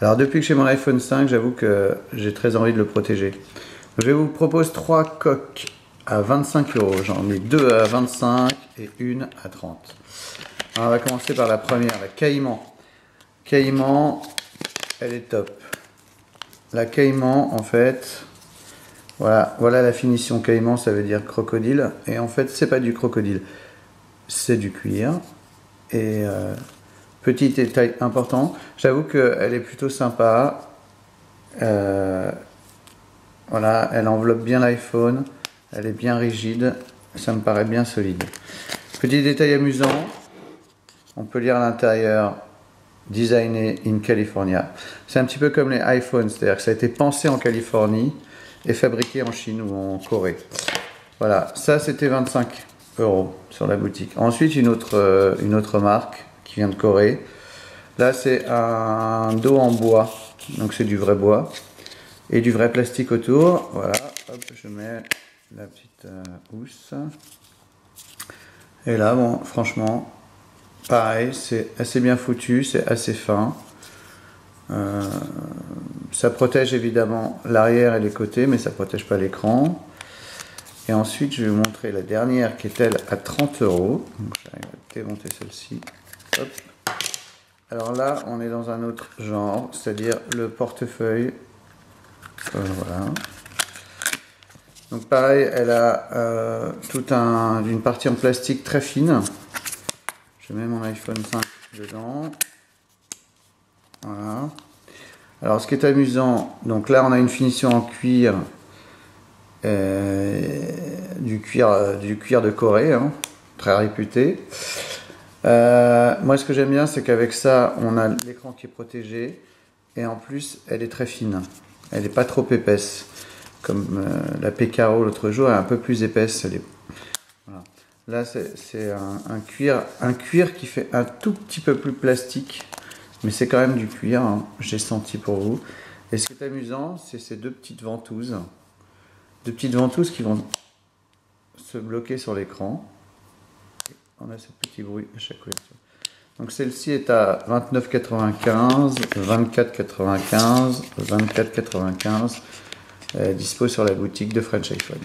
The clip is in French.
Alors depuis que j'ai mon iPhone 5, j'avoue que j'ai très envie de le protéger. Je vous propose 3 coques à 25 €. J'en ai 2 à 25 et une à 30. Alors on va commencer par la première, la Caïman. Caïman, elle est top. La Caïman, en fait, voilà la finition. Caïman, ça veut dire crocodile. Et en fait, c'est pas du crocodile, c'est du cuir. Et petit détail important, j'avoue qu'elle est plutôt sympa. Voilà, elle enveloppe bien l'iPhone, elle est bien rigide, ça me paraît bien solide. Petit détail amusant, on peut lire à l'intérieur Designé in California. C'est un petit peu comme les iPhones, c'est-à-dire que ça a été pensé en Californie et fabriqué en Chine ou en Corée. Voilà, ça c'était 25 € sur la boutique. Ensuite une autre marque qui vient de Corée. Là c'est un dos en bois, donc c'est du vrai bois et du vrai plastique autour. Voilà, hop, je mets la petite housse. Et là, bon, franchement, pareil, c'est assez bien foutu, c'est assez fin. Ça protège évidemment l'arrière et les côtés, mais ça ne protège pas l'écran. Et ensuite, je vais vous montrer la dernière qui est elle à 30 €. Donc, j'arrive à démonter celle-ci. Hop. Alors là, on est dans un autre genre, c'est-à-dire le portefeuille. Voilà. Donc pareil, elle a une partie en plastique très fine. Je mets mon iPhone 5 dedans. Voilà. Alors ce qui est amusant, donc là on a une finition en cuir, du cuir de Corée, hein, très réputé. Moi ce que j'aime bien, c'est qu'avec ça on a l'écran qui est protégé et en plus elle est très fine, elle n'est pas trop épaisse comme la Pecaro l'autre jour, elle est un peu plus épaisse. Voilà. Là c'est un cuir qui fait un tout petit peu plus plastique, mais c'est quand même du cuir, hein, j'ai senti pour vous. Et ce qui est amusant, c'est ces deux petites ventouses qui vont se bloquer sur l'écran. On a ce petit bruit à chaque ouverture. Donc celle-ci est à 29,95 €, 24,95 €, 24,95 €, dispo sur la boutique de French iPhone.